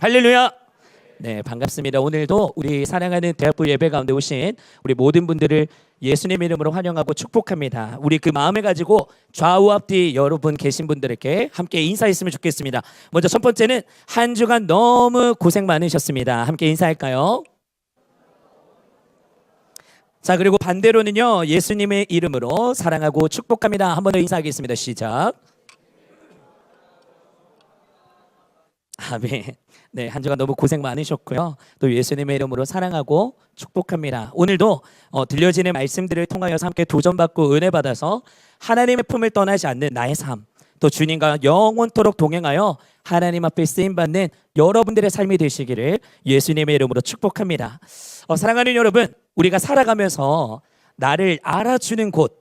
할렐루야. 네, 반갑습니다. 오늘도 우리 사랑하는 대학부 예배 가운데 오신 우리 모든 분들을 예수님 이름으로 환영하고 축복합니다. 우리 그 마음을 가지고 좌우 앞뒤 여러분 계신 분들에게 함께 인사했으면 좋겠습니다. 먼저 첫 번째는 한 주간 너무 고생 많으셨습니다. 함께 인사할까요? 자, 그리고 반대로는요, 예수님의 이름으로 사랑하고 축복합니다. 한 번 더 인사하겠습니다. 시작. 아멘. 네, 한 주간 너무 고생 많으셨고요. 또 예수님의 이름으로 사랑하고 축복합니다. 오늘도 들려지는 말씀들을 통하여서 함께 도전받고 은혜 받아서 하나님의 품을 떠나지 않는 나의 삶, 또 주님과 영원토록 동행하여 하나님 앞에 쓰임 받는 여러분들의 삶이 되시기를 예수님의 이름으로 축복합니다. 사랑하는 여러분, 우리가 살아가면서 나를 알아주는 곳,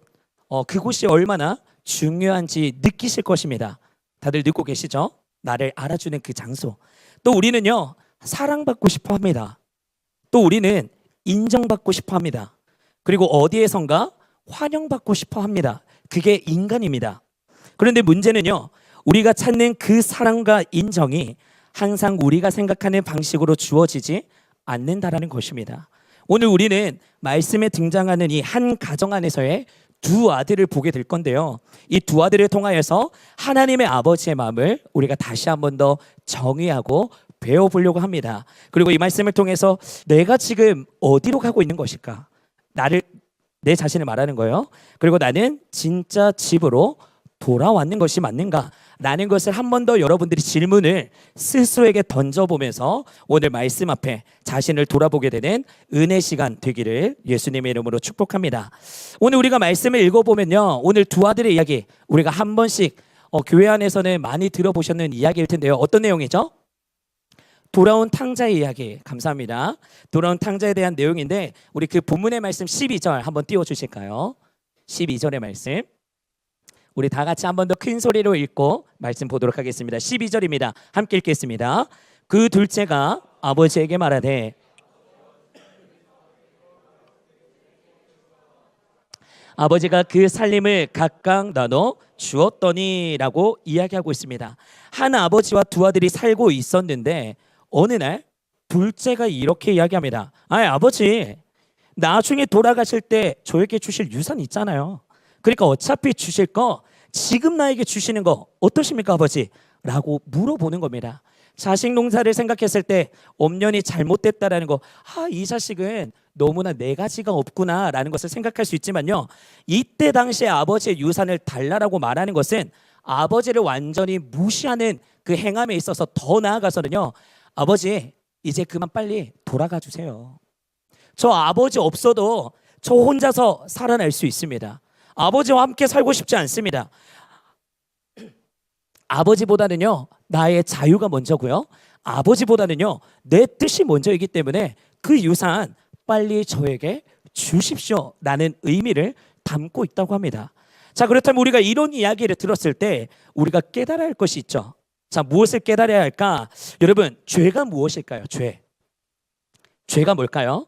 그곳이 얼마나 중요한지 느끼실 것입니다. 다들 느끼고 계시죠? 나를 알아주는 그 장소. 또 우리는요, 사랑받고 싶어 합니다. 또 우리는 인정받고 싶어 합니다. 그리고 어디에선가 환영받고 싶어 합니다. 그게 인간입니다. 그런데 문제는요, 우리가 찾는 그 사랑과 인정이 항상 우리가 생각하는 방식으로 주어지지 않는다라는 것입니다. 오늘 우리는 말씀에 등장하는 이 한 가정 안에서의 두 아들을 보게 될 건데요, 이 두 아들을 통하여서 하나님의 아버지의 마음을 우리가 다시 한번 더 정의하고 배워보려고 합니다. 그리고 이 말씀을 통해서 내가 지금 어디로 가고 있는 것일까? 내 자신을 말하는 거예요. 그리고 나는 진짜 집으로 돌아왔는 것이 맞는가? 라는 것을 한 번 더 여러분들이 질문을 스스로에게 던져보면서 오늘 말씀 앞에 자신을 돌아보게 되는 은혜 시간 되기를 예수님의 이름으로 축복합니다. 오늘 우리가 말씀을 읽어보면요, 오늘 두 아들의 이야기, 우리가 한 번씩 교회 안에서는 많이 들어보셨는 이야기일 텐데요. 어떤 내용이죠? 돌아온 탕자의 이야기. 감사합니다. 돌아온 탕자에 대한 내용인데, 우리 그 본문의 말씀 12절 한번 띄워주실까요? 12절의 말씀, 우리 다 같이 한 번 더 큰 소리로 읽고 말씀 보도록 하겠습니다. 12절입니다. 함께 읽겠습니다. 그 둘째가 아버지에게 말하되, 아버지가 그 살림을 각각 나눠 주었더니라고 이야기하고 있습니다. 한 아버지와 두 아들이 살고 있었는데 어느 날 둘째가 이렇게 이야기합니다. 아버지, 나중에 돌아가실 때 저에게 주실 유산 있잖아요. 그러니까 어차피 주실 거 지금 나에게 주시는 거 어떠십니까, 아버지? 라고 물어보는 겁니다. 자식 농사를 생각했을 때 엄연히 잘못됐다라는 거, 이 자식은 너무나 네 가지가 없구나 라는 것을 생각할 수 있지만요, 이때 당시에 아버지의 유산을 달라라고 말하는 것은 아버지를 완전히 무시하는 그 행함에 있어서 더 나아가서는요, 아버지 이제 그만 빨리 돌아가 주세요. 저 아버지 없어도 저 혼자서 살아날 수 있습니다. 아버지와 함께 살고 싶지 않습니다. 아버지보다는요, 나의 자유가 먼저고요, 아버지보다는요, 내 뜻이 먼저이기 때문에 그 유산 빨리 저에게 주십시오 라는 의미를 담고 있다고 합니다. 자, 그렇다면 우리가 이런 이야기를 들었을 때 우리가 깨달아야 할 것이 있죠. 자, 무엇을 깨달아야 할까? 여러분, 죄가 무엇일까요? 죄가 뭘까요?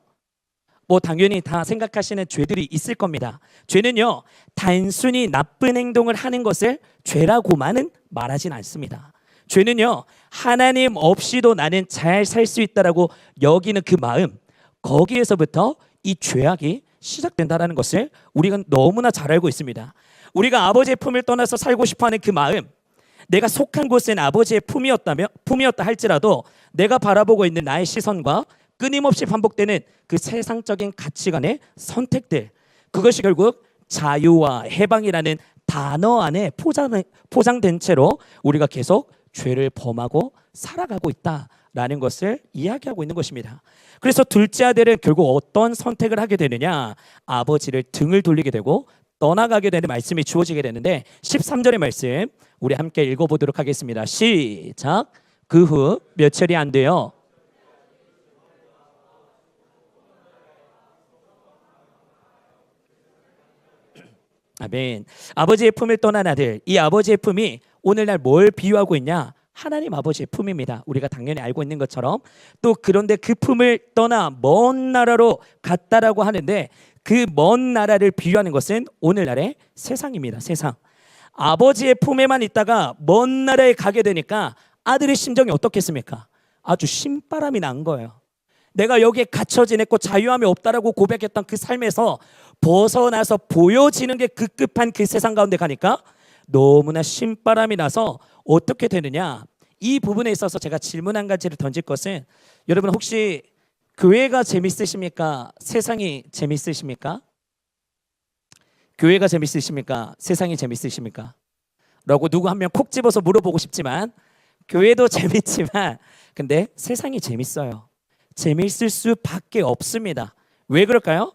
당연히 다 생각하시는 죄들이 있을 겁니다. 죄는요, 단순히 나쁜 행동을 하는 것을 죄라고만은 말하진 않습니다. 죄는요, 하나님 없이도 나는 잘 살 수 있다라고 여기는 그 마음, 거기에서부터 이 죄악이 시작된다는 것을 우리가 너무나 잘 알고 있습니다. 우리가 아버지의 품을 떠나서 살고 싶어하는 그 마음, 내가 속한 곳은 아버지의 품이었다 할지라도 내가 바라보고 있는 나의 시선과 끊임없이 반복되는 그 세상적인 가치관의 선택들, 그것이 결국 자유와 해방이라는 단어 안에 포장된 채로 우리가 계속 죄를 범하고 살아가고 있다라는 것을 이야기하고 있는 것입니다. 그래서 둘째 아들은 결국 어떤 선택을 하게 되느냐? 아버지를 등을 돌리게 되고 떠나가게 되는 말씀이 주어지게 되는데, 13절의 말씀 우리 함께 읽어보도록 하겠습니다. 시작. 그 후 며칠이 안 돼요. 아멘. 아버지의 품을 떠난 아들, 이 아버지의 품이 오늘날 뭘 비유하고 있냐? 하나님 아버지의 품입니다. 우리가 당연히 알고 있는 것처럼. 또 그런데 그 품을 떠나 먼 나라로 갔다라고 하는데, 그 먼 나라를 비유하는 것은 오늘날의 세상입니다. 세상. 아버지의 품에만 있다가 먼 나라에 가게 되니까 아들의 심정이 어떻겠습니까? 아주 신바람이 난 거예요. 내가 여기에 갇혀 지냈고 자유함이 없다라고 고백했던 그 삶에서 벗어나서 보여지는 게 급급한 그 세상 가운데 가니까 너무나 신바람이 나서 어떻게 되느냐. 이 부분에 있어서 제가 질문 한 가지를 던질 것은, 여러분 혹시 교회가 재밌으십니까? 세상이 재밌으십니까? 교회가 재밌으십니까? 세상이 재밌으십니까? 라고 누구 한 명 콕 집어서 물어보고 싶지만, 교회도 재밌지만 근데 세상이 재밌어요. 재밌을 수밖에 없습니다. 왜 그럴까요?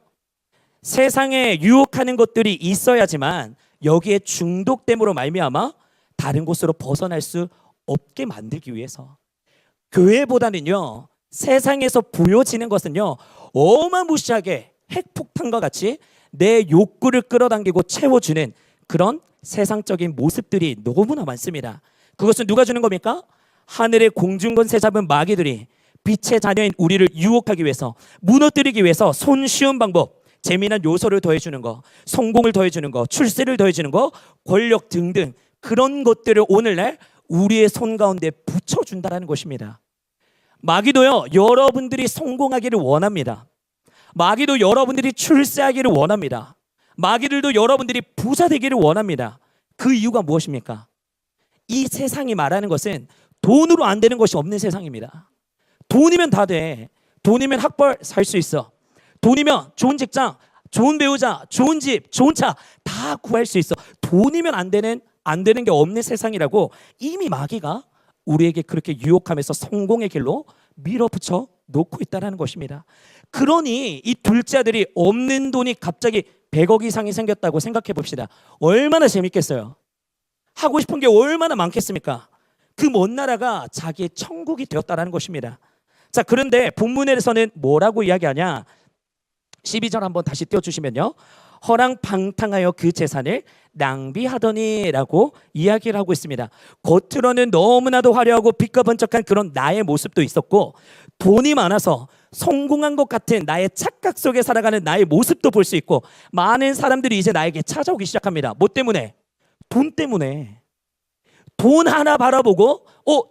세상에 유혹하는 것들이 있어야지만 여기에 중독됨으로 말미암아 다른 곳으로 벗어날 수 없게 만들기 위해서. 교회보다는요, 세상에서 보여지는 것은요, 어마무시하게 핵폭탄과 같이 내 욕구를 끌어당기고 채워주는 그런 세상적인 모습들이 너무나 많습니다. 그것은 누가 주는 겁니까? 하늘의 공중권세 잡은 마귀들이 빛의 자녀인 우리를 유혹하기 위해서, 무너뜨리기 위해서 손쉬운 방법, 재미난 요소를 더해주는 거, 성공을 더해주는 거, 출세를 더해주는 거, 권력 등등 그런 것들을 오늘날 우리의 손 가운데 붙여준다는 것입니다. 마귀도요, 여러분들이 성공하기를 원합니다. 마귀도 여러분들이 출세하기를 원합니다. 마귀들도 여러분들이 부자 되기를 원합니다. 그 이유가 무엇입니까? 이 세상이 말하는 것은 돈으로 안 되는 것이 없는 세상입니다. 돈이면 다 돼. 돈이면 학벌 살 수 있어. 돈이면 좋은 직장, 좋은 배우자, 좋은 집, 좋은 차 다 구할 수 있어. 돈이면 안 되는 게 없는 세상이라고 이미 마귀가 우리에게 그렇게 유혹하면서 성공의 길로 밀어붙여 놓고 있다는 것입니다. 그러니 이 둘째 아들이 없는 돈이 갑자기 100억 이상이 생겼다고 생각해 봅시다. 얼마나 재밌겠어요? 하고 싶은 게 얼마나 많겠습니까? 그 먼 나라가 자기의 천국이 되었다는 것입니다. 자, 그런데 본문에서는 뭐라고 이야기하냐? 12절 한번 다시 띄워주시면요, 허랑방탕하여 그 재산을 낭비하더니라고 이야기를 하고 있습니다. 겉으로는 너무나도 화려하고 빛과 번쩍한 그런 나의 모습도 있었고, 돈이 많아서 성공한 것 같은 나의 착각 속에 살아가는 나의 모습도 볼 수 있고, 많은 사람들이 이제 나에게 찾아오기 시작합니다. 뭐 때문에? 돈 때문에. 돈 하나 바라보고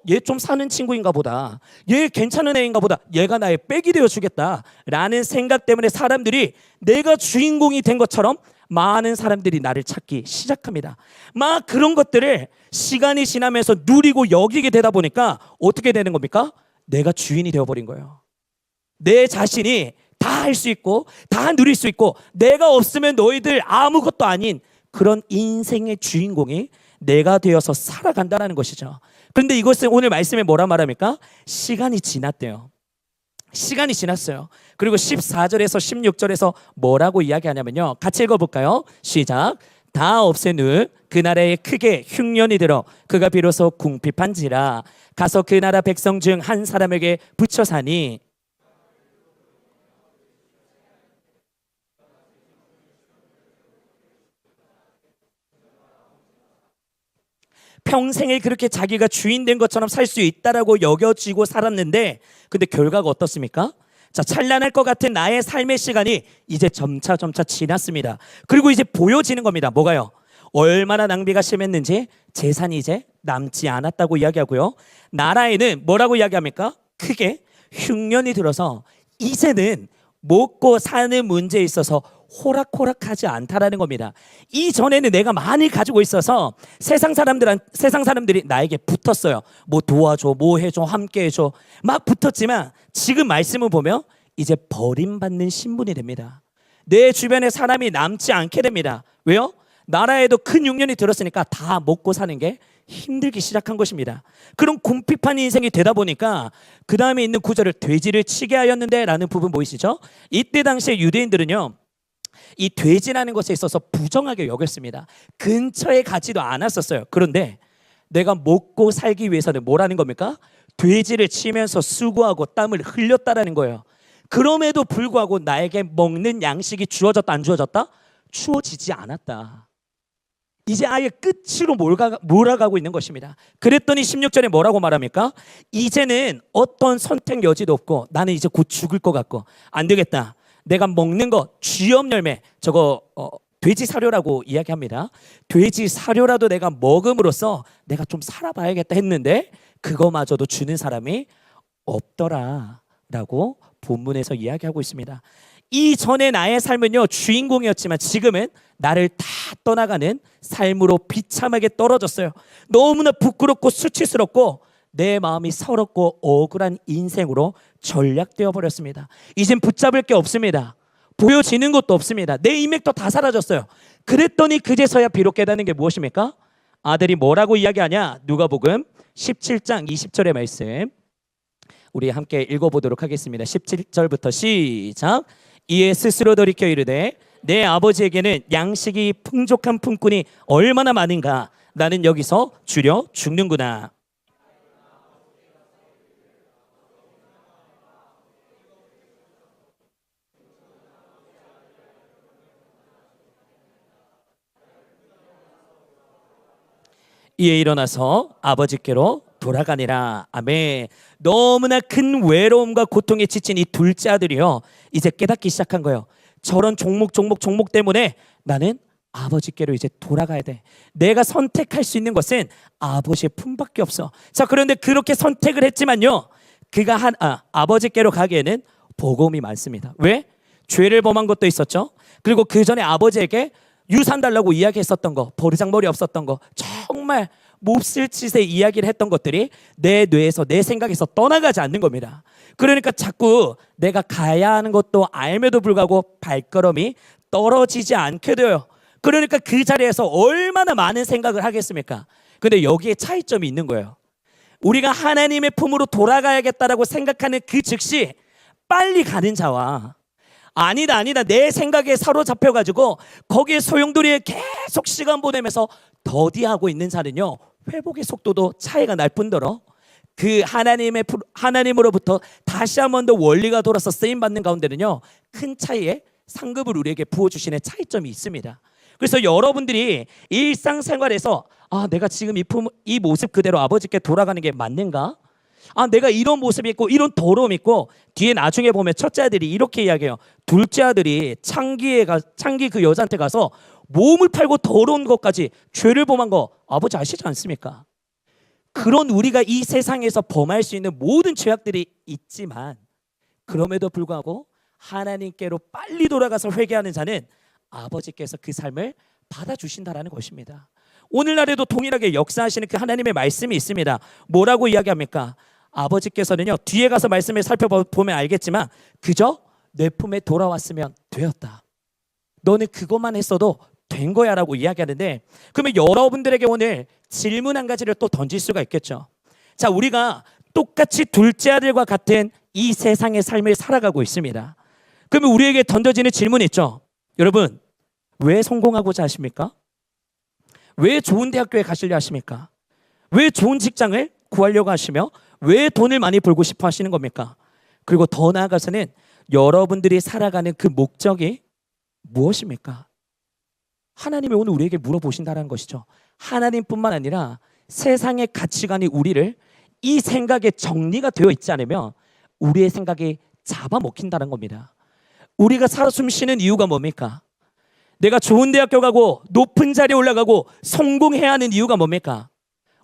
얘 좀 사는 친구인가 보다, 얘 괜찮은 애인가 보다, 얘가 나의 백이 되어 주겠다 라는 생각 때문에 사람들이 내가 주인공이 된 것처럼 많은 사람들이 나를 찾기 시작합니다. 막 그런 것들을 시간이 지나면서 누리고 여기게 되다 보니까 어떻게 되는 겁니까? 내가 주인이 되어버린 거예요. 내 자신이 다 할 수 있고 다 누릴 수 있고, 내가 없으면 너희들 아무것도 아닌 그런 인생의 주인공이 내가 되어서 살아간다는 것이죠. 그런데 이것은 오늘 말씀에 뭐라 말합니까? 시간이 지났대요. 시간이 지났어요. 그리고 14절에서 16절에서 뭐라고 이야기하냐면요, 같이 읽어볼까요? 시작. 다 없앤 후 그 나라에 크게 흉년이 들어 그가 비로소 궁핍한지라 가서 그 나라 백성 중 한 사람에게 붙여 사니, 평생을 그렇게 자기가 주인 된 것처럼 살 수 있다라고 여겨지고 살았는데, 근데 결과가 어떻습니까? 자, 찬란할 것 같은 나의 삶의 시간이 이제 점차 지났습니다. 그리고 이제 보여지는 겁니다. 뭐가요? 얼마나 낭비가 심했는지 재산이 이제 남지 않았다고 이야기하고요, 나라에는 뭐라고 이야기합니까? 크게 흉년이 들어서 이제는 먹고 사는 문제에 있어서 호락호락하지 않다라는 겁니다. 이전에는 내가 많이 가지고 있어서 세상 사람들이 나에게 붙었어요. 뭐 도와줘, 뭐 해줘, 함께 해줘, 막 붙었지만 지금 말씀을 보면 이제 버림받는 신분이 됩니다. 내 주변에 사람이 남지 않게 됩니다. 왜요? 나라에도 큰 흉년이 들었으니까 다 먹고 사는 게 힘들기 시작한 것입니다. 그런 궁핍한 인생이 되다 보니까 그 다음에 있는 구절을 돼지를 치게 하였는데 라는 부분 보이시죠? 이때 당시에 유대인들은요, 이 돼지라는 것에 있어서 부정하게 여겼습니다. 근처에 가지도 않았었어요. 그런데 내가 먹고 살기 위해서는 뭐라는 겁니까? 돼지를 치면서 수고하고 땀을 흘렸다라는 거예요. 그럼에도 불구하고 나에게 먹는 양식이 주어졌다 안 주어졌다? 주어지지 않았다. 이제 아예 끝으로 몰아가고 있는 것입니다. 그랬더니 16절에 뭐라고 말합니까? 이제는 어떤 선택 여지도 없고 나는 이제 곧 죽을 것 같고 안 되겠다. 내가 먹는 거 쥐염 열매, 저거 돼지 사료라고 이야기합니다. 돼지 사료라도 내가 먹음으로써 내가 좀 살아봐야겠다 했는데 그거마저도 주는 사람이 없더라라고 본문에서 이야기하고 있습니다. 이전에 나의 삶은요 주인공이었지만 지금은 나를 다 떠나가는 삶으로 비참하게 떨어졌어요. 너무나 부끄럽고 수치스럽고 내 마음이 서럽고 억울한 인생으로 전락되어 버렸습니다. 이젠 붙잡을 게 없습니다. 보여지는 것도 없습니다. 내 인맥도 다 사라졌어요. 그랬더니 그제서야 비록 깨닫는 게 무엇입니까? 아들이 뭐라고 이야기하냐? 누가복음 17장 20절의 말씀 우리 함께 읽어보도록 하겠습니다. 17절부터 시작. 이에 스스로 돌이켜 이르되 내 아버지에게는 양식이 풍족한 품꾼이 얼마나 많은가. 나는 여기서 줄여 죽는구나. 이에 일어나서 아버지께로 돌아가니라. 아멘. 너무나 큰 외로움과 고통에 지친 이 둘째 아들이요 이제 깨닫기 시작한 거예요. 저런 종목 때문에 나는 아버지께로 이제 돌아가야 돼. 내가 선택할 수 있는 것은 아버지의 품밖에 없어. 자, 그런데 그렇게 선택을 했지만요 그가 아버지께로 가기에는 버거움이 많습니다. 왜? 죄를 범한 것도 있었죠. 그리고 그 전에 아버지에게 유산 달라고 이야기했었던 거, 버르장머리 없었던 거, 정말 몹쓸 짓의 이야기를 했던 것들이 내 뇌에서 내 생각에서 떠나가지 않는 겁니다. 그러니까 자꾸 내가 가야 하는 것도 알면도 불구하고 발걸음이 떨어지지 않게 돼요. 그러니까 그 자리에서 얼마나 많은 생각을 하겠습니까? 근데 여기에 차이점이 있는 거예요. 우리가 하나님의 품으로 돌아가야겠다라고 생각하는 그 즉시 빨리 가는 자와 아니다 내 생각에 사로잡혀가지고 거기에 소용돌이에 계속 시간 보내면서 더디하고 있는 자는요 회복의 속도도 차이가 날 뿐더러 그 하나님으로부터 다시 한 번 더 원리가 돌아서 쓰임받는 가운데는요 큰 차이의 상급을 우리에게 부어주시는 차이점이 있습니다. 그래서 여러분들이 일상생활에서 내가 지금 이 모습 그대로 아버지께 돌아가는 게 맞는가? 내가 이런 모습이 있고 이런 더러움이 있고 뒤에 나중에 보면 첫째 아들이 이렇게 이야기해요. 둘째 아들이 창기 그 여자한테 가서 몸을 팔고 더러운 것까지 죄를 범한 거 아버지 아시지 않습니까? 그런 우리가 이 세상에서 범할 수 있는 모든 죄악들이 있지만 그럼에도 불구하고 하나님께로 빨리 돌아가서 회개하는 자는 아버지께서 그 삶을 받아주신다라는 것입니다. 오늘날에도 동일하게 역사하시는 그 하나님의 말씀이 있습니다. 뭐라고 이야기합니까? 아버지께서는요 뒤에 가서 말씀을 살펴보면 알겠지만 그저 내 품에 돌아왔으면 되었다. 너는 그것만 했어도 된 거야 라고 이야기하는데 그러면 여러분들에게 오늘 질문 한 가지를 또 던질 수가 있겠죠. 자, 우리가 똑같이 둘째 아들과 같은 이 세상의 삶을 살아가고 있습니다. 그러면 우리에게 던져지는 질문이 있죠. 여러분 왜 성공하고자 하십니까? 왜 좋은 대학교에 가시려 하십니까? 왜 좋은 직장을 구하려고 하시며 왜 돈을 많이 벌고 싶어 하시는 겁니까? 그리고 더 나아가서는 여러분들이 살아가는 그 목적이 무엇입니까? 하나님이 오늘 우리에게 물어보신다는 것이죠. 하나님뿐만 아니라 세상의 가치관이 우리를 이 생각에 정리가 되어 있지 않으면 우리의 생각이 잡아먹힌다는 겁니다. 우리가 살아 숨쉬는 이유가 뭡니까? 내가 좋은 대학교 가고 높은 자리에 올라가고 성공해야 하는 이유가 뭡니까?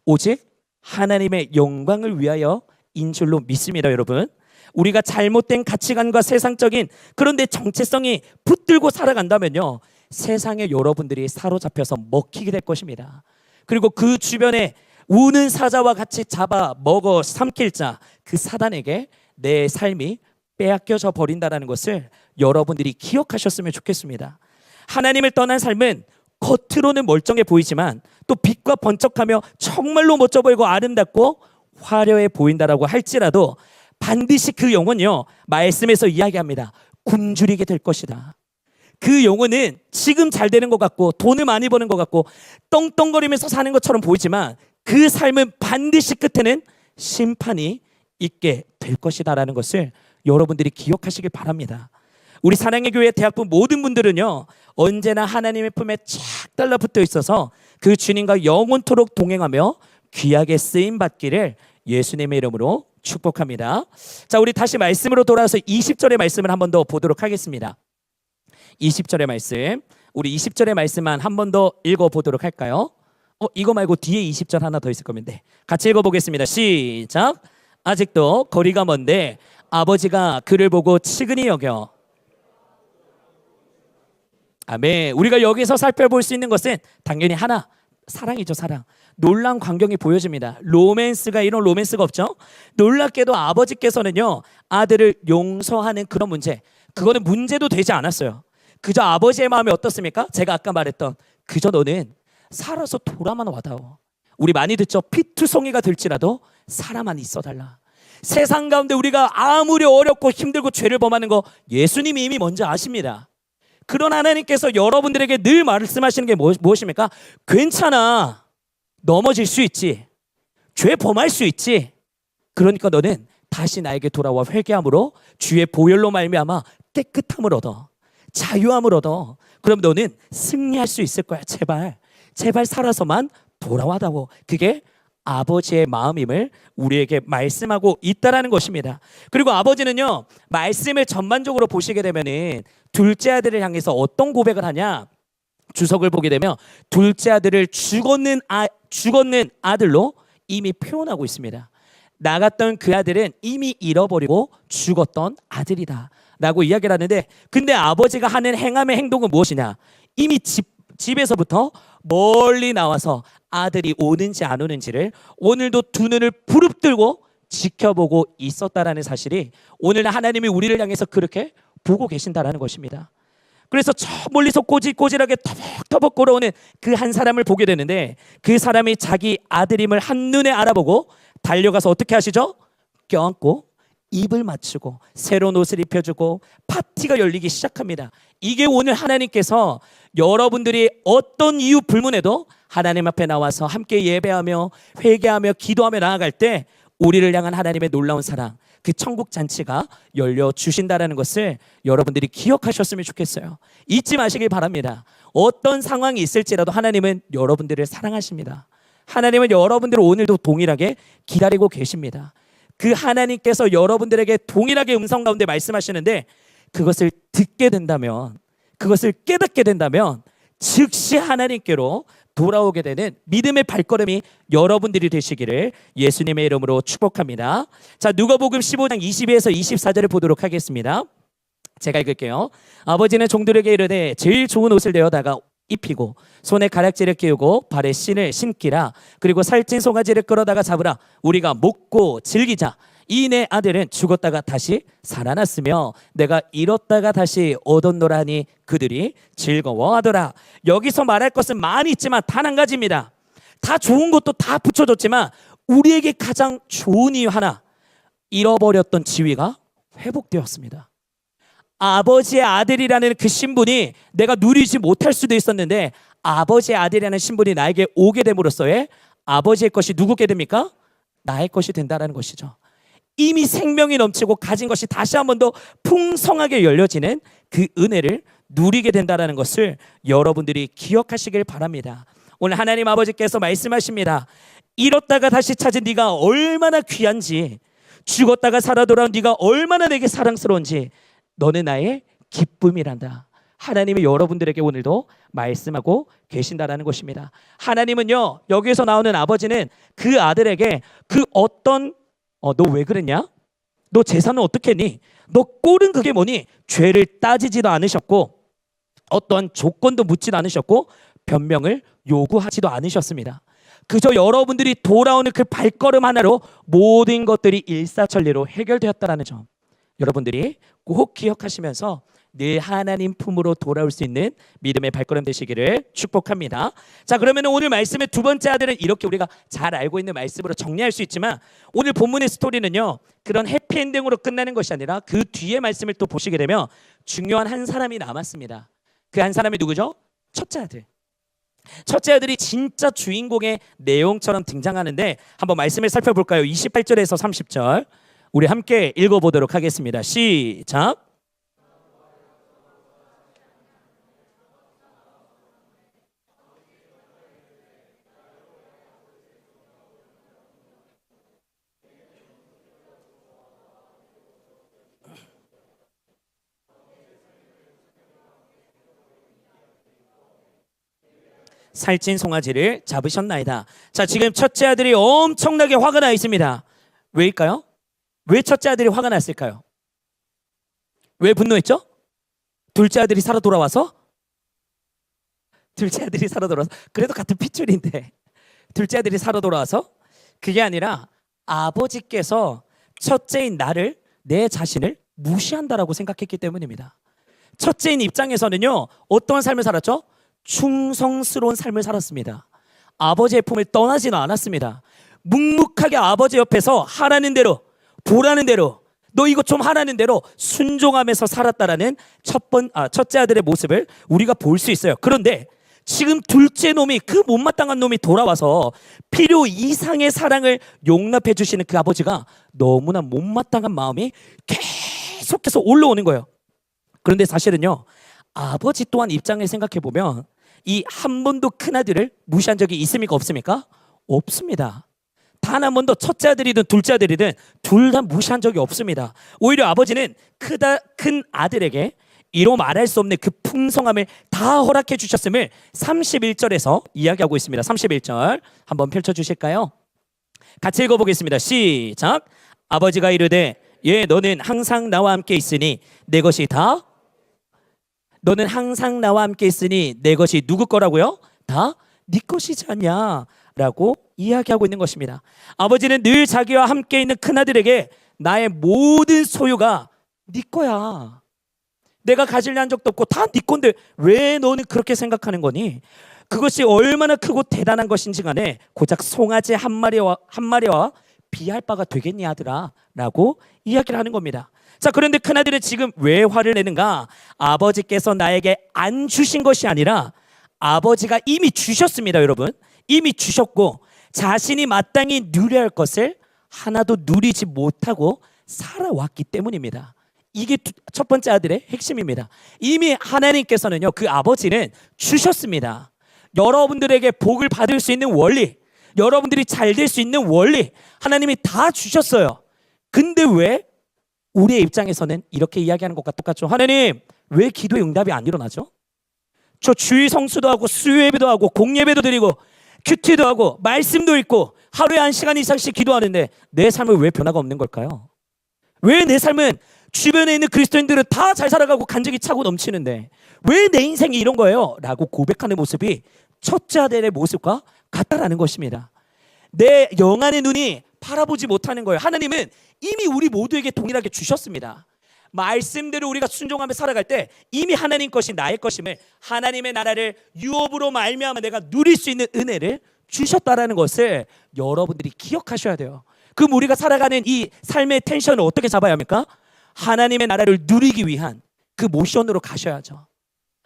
오직 하나님의 영광을 위하여인 줄로 믿습니다. 여러분, 우리가 잘못된 가치관과 세상적인 그런데 정체성이 붙들고 살아간다면요 세상에 여러분들이 사로잡혀서 먹히게 될 것입니다. 그리고 그 주변에 우는 사자와 같이 잡아 먹어 삼킬 자 그 사단에게 내 삶이 빼앗겨져 버린다는 것을 여러분들이 기억하셨으면 좋겠습니다. 하나님을 떠난 삶은 겉으로는 멀쩡해 보이지만 또 빛과 번쩍하며 정말로 멋져 보이고 아름답고 화려해 보인다라고 할지라도 반드시 그 영혼이요 말씀에서 이야기합니다. 굶주리게 될 것이다. 그 영혼은 지금 잘 되는 것 같고 돈을 많이 버는 것 같고 떵떵거리면서 사는 것처럼 보이지만 그 삶은 반드시 끝에는 심판이 있게 될 것이다라는 것을 여러분들이 기억하시길 바랍니다. 우리 사랑의 교회 대학부 모든 분들은요 언제나 하나님의 품에 착 달라붙어 있어서 그 주님과 영원토록 동행하며 귀하게 쓰임 받기를 예수님의 이름으로 축복합니다. 자, 우리 다시 말씀으로 돌아와서 20절의 말씀을 한 번 더 보도록 하겠습니다. 20절의 말씀, 우리 20절의 말씀만 한 번 더 읽어보도록 할까요? 이거 말고 뒤에 20절 하나 더 있을 겁니다. 같이 읽어보겠습니다. 시작. 아직도 거리가 먼데 아버지가 그를 보고 측은히 여겨. 아멘. 우리가 여기서 살펴볼 수 있는 것은 당연히 하나, 사랑이죠. 사랑. 놀라운 광경이 보여집니다. 로맨스가 이런 로맨스가 없죠. 놀랍게도 아버지께서는요, 아들을 용서하는 그런 문제, 그거는 문제도 되지 않았어요. 그저 아버지의 마음이 어떻습니까? 제가 아까 말했던 그저 너는 살아서 돌아만 와다오. 우리 많이 듣죠. 피투성이가 될지라도 살아만 있어달라. 세상 가운데 우리가 아무리 어렵고 힘들고 죄를 범하는 거 예수님이 이미 먼저 아십니다. 그런 하나님께서 여러분들에게 늘 말씀하시는 게 무엇입니까? 괜찮아. 넘어질 수 있지. 죄 범할 수 있지. 그러니까 너는 다시 나에게 돌아와 회개함으로 주의 보혈로 말미암아 깨끗함을 얻어. 자유함을 얻어. 그럼 너는 승리할 수 있을 거야. 제발. 제발 살아서만 돌아와다오. 그게 아버지의 마음임을 우리에게 말씀하고 있다라는 것입니다. 그리고 아버지는요, 말씀을 전반적으로 보시게 되면은 둘째 아들을 향해서 어떤 고백을 하냐? 주석을 보게 되면 둘째 아들을 죽었는 아들로 이미 표현하고 있습니다. 나갔던 그 아들은 이미 잃어버리고 죽었던 아들이다 라고 이야기를 하는데, 근데 아버지가 하는 행함의 행동은 무엇이냐? 이미 집에서부터 멀리 나와서 아들이 오는지 안 오는지를 오늘도 두 눈을 부릅뜨고 지켜보고 있었다라는 사실이 오늘 하나님이 우리를 향해서 그렇게 보고 계신다라는 것입니다. 그래서 저 멀리서 꼬질꼬질하게 터벅터벅 걸어오는 그 한 사람을 보게 되는데, 그 사람이 자기 아들임을 한눈에 알아보고 달려가서 어떻게 하시죠? 껴안고 입을 맞추고 새로운 옷을 입혀주고 파티가 열리기 시작합니다. 이게 오늘 하나님께서 여러분들이 어떤 이유 불문에도 하나님 앞에 나와서 함께 예배하며 회개하며 기도하며 나아갈 때 우리를 향한 하나님의 놀라운 사랑, 그 천국 잔치가 열려주신다는 것을 여러분들이 기억하셨으면 좋겠어요. 잊지 마시길 바랍니다. 어떤 상황이 있을지라도 하나님은 여러분들을 사랑하십니다. 하나님은 여러분들을 오늘도 동일하게 기다리고 계십니다. 그 하나님께서 여러분들에게 동일하게 음성 가운데 말씀하시는데, 그것을 듣게 된다면, 그것을 깨닫게 된다면 즉시 하나님께로 돌아오게 되는 믿음의 발걸음이 여러분들이 되시기를 예수님의 이름으로 축복합니다. 자, 누가복음 15장 22에서 24절을 보도록 하겠습니다. 제가 읽을게요. 아버지는 종들에게 이르되 제일 좋은 옷을 내어다가 입히고 손에 가락지를 끼우고 발에 신을 신기라. 그리고 살찐 송아지를 끌어다가 잡으라. 우리가 먹고 즐기자. 이 내 아들은 죽었다가 다시 살아났으며 내가 잃었다가 다시 얻었노라 하니 그들이 즐거워하더라. 여기서 말할 것은 많이 있지만 단 한 가지입니다. 다 좋은 것도 다 붙여줬지만 우리에게 가장 좋은 이유 하나, 잃어버렸던 지위가 회복되었습니다. 아버지의 아들이라는 그 신분이 내가 누리지 못할 수도 있었는데, 아버지의 아들이라는 신분이 나에게 오게 됨으로써의 아버지의 것이 누구게 됩니까? 나의 것이 된다는 것이죠. 이미 생명이 넘치고 가진 것이 다시 한 번 더 풍성하게 열려지는 그 은혜를 누리게 된다는 것을 여러분들이 기억하시길 바랍니다. 오늘 하나님 아버지께서 말씀하십니다. 잃었다가 다시 찾은 네가 얼마나 귀한지, 죽었다가 살아 돌아온 네가 얼마나 내게 사랑스러운지, 너는 나의 기쁨이란다. 하나님이 여러분들에게 오늘도 말씀하고 계신다라는 것입니다. 하나님은요, 여기에서 나오는 아버지는 그 아들에게 그 어떤 너 왜 그랬냐? 너 재산은 어떻게 했니? 너 꼴은 그게 뭐니? 죄를 따지지도 않으셨고 어떤 조건도 묻지도 않으셨고 변명을 요구하지도 않으셨습니다. 그저 여러분들이 돌아오는 그 발걸음 하나로 모든 것들이 일사천리로 해결되었다라는 점, 여러분들이 꼭 기억하시면서 늘 하나님 품으로 돌아올 수 있는 믿음의 발걸음 되시기를 축복합니다. 자, 그러면 오늘 말씀의 두 번째 아들은 이렇게 우리가 잘 알고 있는 말씀으로 정리할 수 있지만, 오늘 본문의 스토리는요, 그런 해피엔딩으로 끝나는 것이 아니라 그 뒤에 말씀을 또 보시게 되면 중요한 한 사람이 남았습니다. 그 한 사람이 누구죠? 첫째 아들. 첫째 아들이 진짜 주인공의 내용처럼 등장하는데 한번 말씀을 살펴볼까요? 28절에서 30절 우리 함께 읽어보도록 하겠습니다. 시작. 살찐 송아지를 잡으셨나이다. 자, 지금 첫째 아들이 엄청나게 화가 나 있습니다. 왜일까요? 왜 첫째 아들이 화가 났을까요? 왜 분노했죠? 둘째 아들이 살아 돌아와서? 둘째 아들이 살아 돌아와서, 그래도 같은 핏줄인데 둘째 아들이 살아 돌아와서? 그게 아니라 아버지께서 첫째인 나를, 내 자신을 무시한다라고 생각했기 때문입니다. 첫째인 입장에서는요, 어떤 삶을 살았죠? 충성스러운 삶을 살았습니다. 아버지의 품을 떠나지는 않았습니다. 묵묵하게 아버지 옆에서 하라는 대로, 보라는 대로, 너 이거 좀 하라는 대로 순종하면서 살았다라는 첫째 아들의 모습을 우리가 볼 수 있어요. 그런데 지금 둘째 놈이, 그 못마땅한 놈이 돌아와서 필요 이상의 사랑을 용납해 주시는 그 아버지가 너무나 못마땅한 마음이 계속해서 올라오는 거예요. 그런데 사실은요, 아버지 또한 입장을 생각해 보면 이 한 번도 큰아들을 무시한 적이 있습니까? 없습니까? 없습니다. 단 한 번도 첫째 아들이든 둘째 아들이든 둘 다 무시한 적이 없습니다. 오히려 아버지는 큰 아들에게 이로 말할 수 없는 그 풍성함을 다 허락해 주셨음을 31절에서 이야기하고 있습니다. 31절 한번 펼쳐주실까요? 같이 읽어보겠습니다. 시작. 아버지가 이르되 예, 너는 항상 나와 함께 있으니 내 것이 다, 너는 항상 나와 함께 있으니 내 것이 누구 거라고요? 다 네 것이지 않냐 라고 이야기하고 있는 것입니다. 아버지는 늘 자기와 함께 있는 큰아들에게 나의 모든 소유가 네 거야, 내가 가지려 한 적도 없고 다 네 건데 왜 너는 그렇게 생각하는 거니? 그것이 얼마나 크고 대단한 것인지 간에 고작 송아지 한 마리와 비할 바가 되겠니 아들아 라고 이야기를 하는 겁니다. 자, 그런데 큰아들은 지금 왜 화를 내는가? 아버지께서 나에게 안 주신 것이 아니라 아버지가 이미 주셨습니다. 여러분, 이미 주셨고 자신이 마땅히 누려야 할 것을 하나도 누리지 못하고 살아왔기 때문입니다. 이게 첫 번째 아들의 핵심입니다. 이미 하나님께서는요, 그 아버지는 주셨습니다. 여러분들에게 복을 받을 수 있는 원리, 여러분들이 잘 될 수 있는 원리 하나님이 다 주셨어요. 근데 왜 우리의 입장에서는 이렇게 이야기하는 것과 똑같죠? 하나님, 왜 기도의 응답이 안 일어나죠? 저 주일 성수도 하고 수요예배도 하고 공예배도 드리고 큐티도 하고 말씀도 읽고 하루에 1시간 이상씩 기도하는데 내 삶은 왜 변화가 없는 걸까요? 왜 내 삶은 주변에 있는 그리스도인들은 다 잘 살아가고 간증이 차고 넘치는데 왜 내 인생이 이런 거예요? 라고 고백하는 모습이 첫째 아들의 모습과 같다라는 것입니다. 내 영안의 눈이 바라보지 못하는 거예요. 하나님은 이미 우리 모두에게 동일하게 주셨습니다. 말씀대로 우리가 순종하며 살아갈 때 이미 하나님 것이 나의 것임을, 하나님의 나라를 유업으로 말미암아 내가 누릴 수 있는 은혜를 주셨다라는 것을 여러분들이 기억하셔야 돼요. 그럼 우리가 살아가는 이 삶의 텐션을 어떻게 잡아야 합니까? 하나님의 나라를 누리기 위한 그 모션으로 가셔야죠.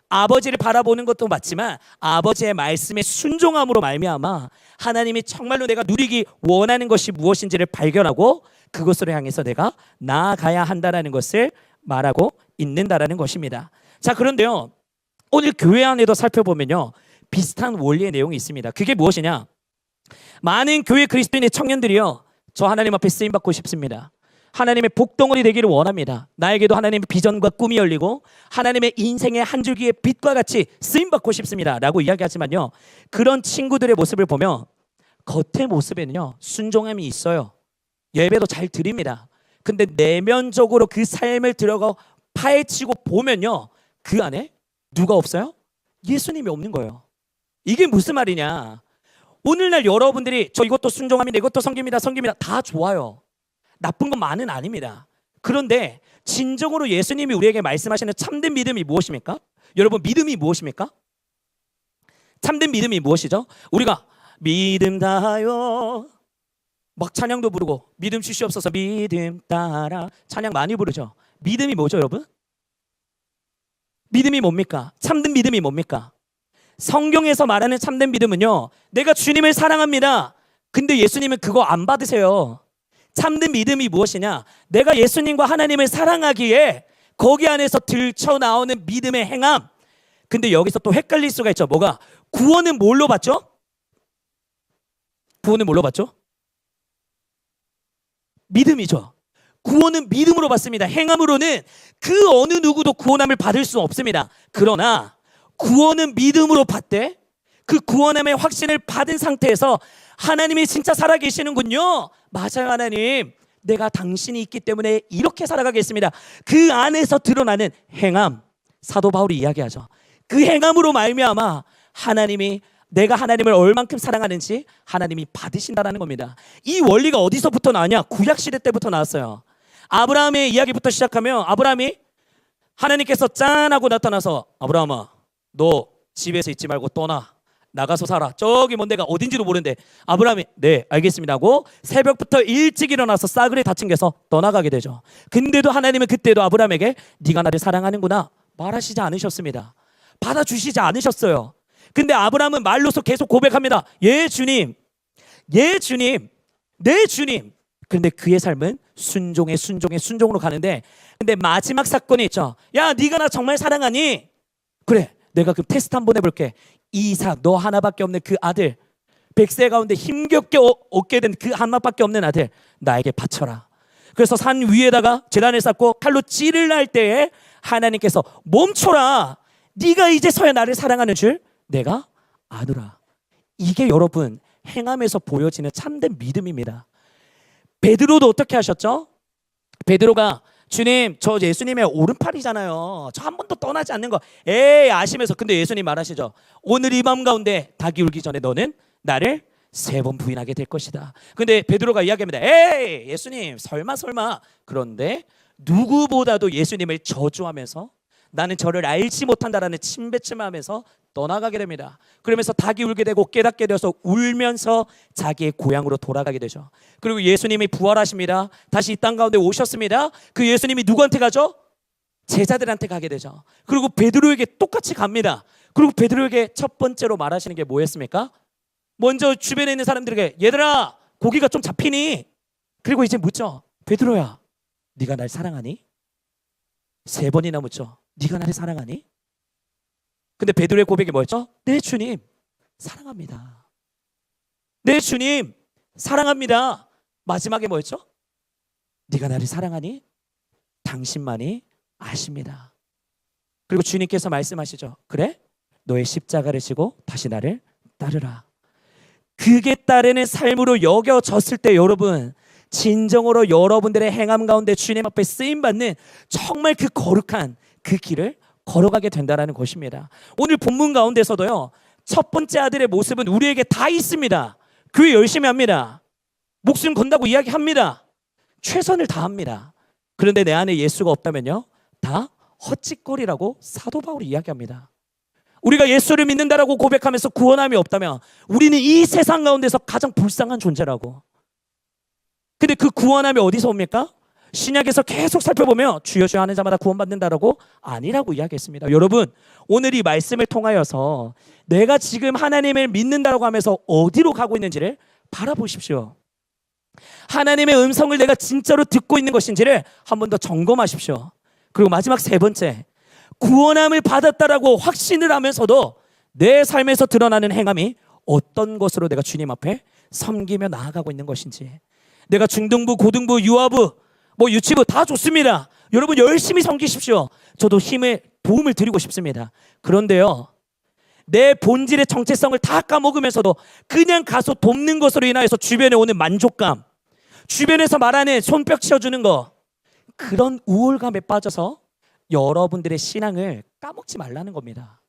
아버지를 바라보는 것도 맞지만 아버지의 말씀에 순종함으로 말미암아 하나님이 정말로 내가 누리기 원하는 것이 무엇인지를 발견하고 그것으로 향해서 내가 나아가야 한다는 것을 말하고 있는다라는 것입니다. 자, 그런데요, 오늘 교회 안에도 살펴보면요, 비슷한 원리의 내용이 있습니다. 그게 무엇이냐? 많은 교회 그리스도인의 청년들이요, 저 하나님 앞에 쓰임받고 싶습니다. 하나님의 복덩어리 되기를 원합니다. 나에게도 하나님의 비전과 꿈이 열리고 하나님의 인생의 한 줄기의 빛과 같이 쓰임받고 싶습니다 라고 이야기하지만요, 그런 친구들의 모습을 보면 겉의 모습에는요 순종함이 있어요. 예배도 잘 드립니다. 근데 내면적으로 그 삶을 들어가 파헤치고 보면요, 그 안에 누가 없어요? 예수님이 없는 거예요. 이게 무슨 말이냐? 오늘날 여러분들이 저 이것도 순종합니다, 이것도 섬깁니다 다 좋아요. 나쁜 건 많은 아닙니다. 그런데 진정으로 예수님이 우리에게 말씀하시는 참된 믿음이 무엇입니까? 여러분, 믿음이 무엇입니까? 참된 믿음이 무엇이죠? 우리가 믿음 다하여 막 찬양도 부르고 믿음 주시옵소서 믿음 따라 찬양 많이 부르죠. 믿음이 뭐죠, 여러분? 믿음이 뭡니까? 참된 믿음이 뭡니까? 성경에서 말하는 참된 믿음은요, 내가 주님을 사랑합니다. 근데 예수님은 그거 안 받으세요. 참된 믿음이 무엇이냐? 내가 예수님과 하나님을 사랑하기에 거기 안에서 들쳐나오는 믿음의 행함. 근데 여기서 또 헷갈릴 수가 있죠. 뭐가? 구원은 뭘로 받죠? 구원은 뭘로 받죠? 믿음이죠. 구원은 믿음으로 받습니다. 행함으로는 그 어느 누구도 구원함을 받을 수 없습니다. 그러나 구원은 믿음으로 받되 그 구원함의 확신을 받은 상태에서 하나님이 진짜 살아계시는군요. 맞아요, 하나님. 내가 당신이 있기 때문에 이렇게 살아가겠습니다. 그 안에서 드러나는 행함, 사도 바울이 이야기하죠. 그 행함으로 말미암아 하나님이, 내가 하나님을 얼만큼 사랑하는지 하나님이 받으신다라는 겁니다. 이 원리가 어디서부터 나왔냐? 구약시대 때부터 나왔어요. 아브라함의 이야기부터 시작하면, 아브라함이 하나님께서 짠 하고 나타나서, 아브라함아 너 집에서 있지 말고 떠나, 나가서 살아, 저기 먼 데가 어딘지도 모르는데, 아브라함이 네 알겠습니다 하고 새벽부터 일찍 일어나서 싸그리 다 챙겨서 떠나가게 되죠. 근데도 하나님은 그때도 아브라함에게 네가 나를 사랑하는구나 말하시지 않으셨습니다. 받아주시지 않으셨어요. 근데 아브라함은 말로서 계속 고백합니다. 예 주님, 예 주님, 네 주님. 그런데 그의 삶은 순종으로 가는데, 근데 마지막 사건이 있죠. 야 네가 나 정말 사랑하니? 그래, 내가 그 테스트 한번 해볼게. 이삭, 너 하나밖에 없는 그 아들, 백세 가운데 힘겹게 얻게 된 그 하나밖에 없는 아들 나에게 바쳐라. 그래서 산 위에다가 제단을 쌓고 칼로 찌를 날 때에 하나님께서 멈춰라, 네가 이제서야 나를 사랑하는 줄 내가 아노라. 이게 여러분 행함에서 보여지는 참된 믿음입니다. 베드로도 어떻게 하셨죠? 베드로가 주님 저 예수님의 오른팔이잖아요, 저 한 번도 떠나지 않는 거 에이 아시면서, 근데 예수님 말하시죠. 오늘 이 밤 가운데 닭이 울기 전에 너는 나를 3번 부인하게 될 것이다. 근데 베드로가 이야기합니다. 에이 예수님 설마. 그런데 누구보다도 예수님을 저주하면서 나는 저를 알지 못한다라는 침뱉음하면서 떠나가게 됩니다. 그러면서 닭이 울게 되고 깨닫게 되어서 울면서 자기의 고향으로 돌아가게 되죠. 그리고 예수님이 부활하십니다. 다시 이 땅 가운데 오셨습니다. 그 예수님이 누구한테 가죠? 제자들한테 가게 되죠. 그리고 베드로에게 똑같이 갑니다. 그리고 베드로에게 첫 번째로 말하시는 게 뭐였습니까? 먼저 주변에 있는 사람들에게 얘들아 고기가 좀 잡히니? 그리고 이제 묻죠. 베드로야 네가 날 사랑하니? 3번이나 묻죠. 네가 나를 사랑하니? 근데 베드로의 고백이 뭐였죠? 네 주님 사랑합니다. 네 주님 사랑합니다. 마지막에 뭐였죠? 네가 나를 사랑하니? 당신만이 아십니다. 그리고 주님께서 말씀하시죠. 그래? 너의 십자가를 지고 다시 나를 따르라. 그게 따르는 삶으로 여겨졌을 때 여러분 진정으로 여러분들의 행함 가운데 주님 앞에 쓰임받는 정말 그 거룩한 그 길을 걸어가게 된다는 것입니다. 오늘 본문 가운데서도요, 첫 번째 아들의 모습은 우리에게 다 있습니다. 교회 열심히 합니다. 목숨 건다고 이야기합니다. 최선을 다합니다. 그런데 내 안에 예수가 없다면요, 다 헛짓거리라고 사도 바울이 이야기합니다. 우리가 예수를 믿는다라고 고백하면서 구원함이 없다면 우리는 이 세상 가운데서 가장 불쌍한 존재라고. 근데 그 구원함이 어디서 옵니까? 신약에서 계속 살펴보면 주여 주여 하는 자마다 구원받는다라고 아니라고 이야기했습니다. 여러분 오늘 이 말씀을 통하여서 내가 지금 하나님을 믿는다라고 하면서 어디로 가고 있는지를 바라보십시오. 하나님의 음성을 내가 진짜로 듣고 있는 것인지를 한 번 더 점검하십시오. 그리고 마지막 3번째, 구원함을 받았다라고 확신을 하면서도 내 삶에서 드러나는 행함이 어떤 것으로 내가 주님 앞에 섬기며 나아가고 있는 것인지. 내가 중등부, 고등부, 유아부, 유치부 다 좋습니다. 여러분 열심히 섬기십시오. 저도 도움을 드리고 싶습니다. 그런데요, 내 본질의 정체성을 다 까먹으면서도 그냥 가서 돕는 것으로 인하여서 주변에 오는 만족감, 주변에서 말하는 손뼉 치워주는 거, 그런 우월감에 빠져서 여러분들의 신앙을 까먹지 말라는 겁니다.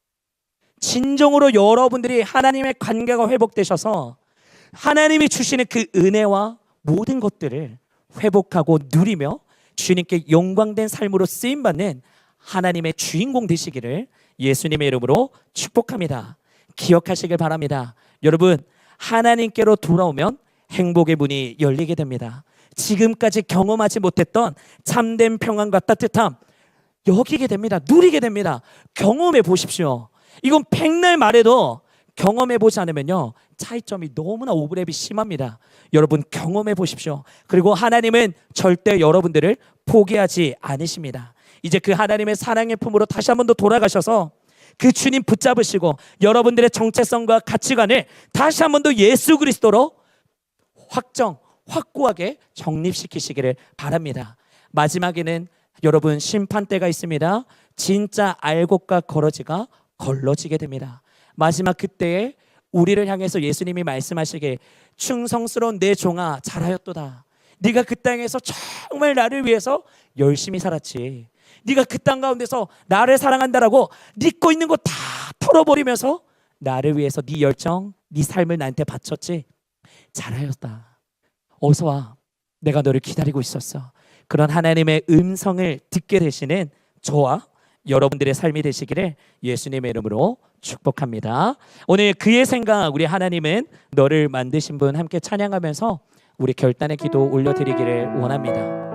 진정으로 여러분들이 하나님의 관계가 회복되셔서 하나님이 주시는 그 은혜와 모든 것들을 회복하고 누리며 주님께 영광된 삶으로 쓰임받는 하나님의 주인공 되시기를 예수님의 이름으로 축복합니다. 기억하시길 바랍니다. 여러분 하나님께로 돌아오면 행복의 문이 열리게 됩니다. 지금까지 경험하지 못했던 참된 평안과 따뜻함 여기게 됩니다. 누리게 됩니다. 경험해 보십시오. 이건 백날 말해도 경험해 보지 않으면요 차이점이 너무나 오버랩이 심합니다. 여러분 경험해 보십시오. 그리고 하나님은 절대 여러분들을 포기하지 않으십니다. 이제 그 하나님의 사랑의 품으로 다시 한 번 더 돌아가셔서 그 주님 붙잡으시고 여러분들의 정체성과 가치관을 다시 한 번 더 예수 그리스도로 확고하게 정립시키시기를 바랍니다. 마지막에는 여러분 심판대가 있습니다. 진짜 알곡과 거러지가 걸러지게 됩니다. 마지막 그때에 우리를 향해서 예수님이 말씀하시길 충성스러운 내 종아 잘하였도다. 네가 그 땅에서 정말 나를 위해서 열심히 살았지. 네가 그 땅 가운데서 나를 사랑한다라고 네 거 있는 거 다 털어버리면서 나를 위해서 네 열정, 네 삶을 나한테 바쳤지. 잘하였다. 어서 와. 내가 너를 기다리고 있었어. 그런 하나님의 음성을 듣게 되시는 저와 여러분들의 삶이 되시기를 예수님의 이름으로 축복합니다. 오늘 그의 생각, 우리 하나님은 너를 만드신 분 함께 찬양하면서 우리 결단의 기도 올려드리기를 원합니다.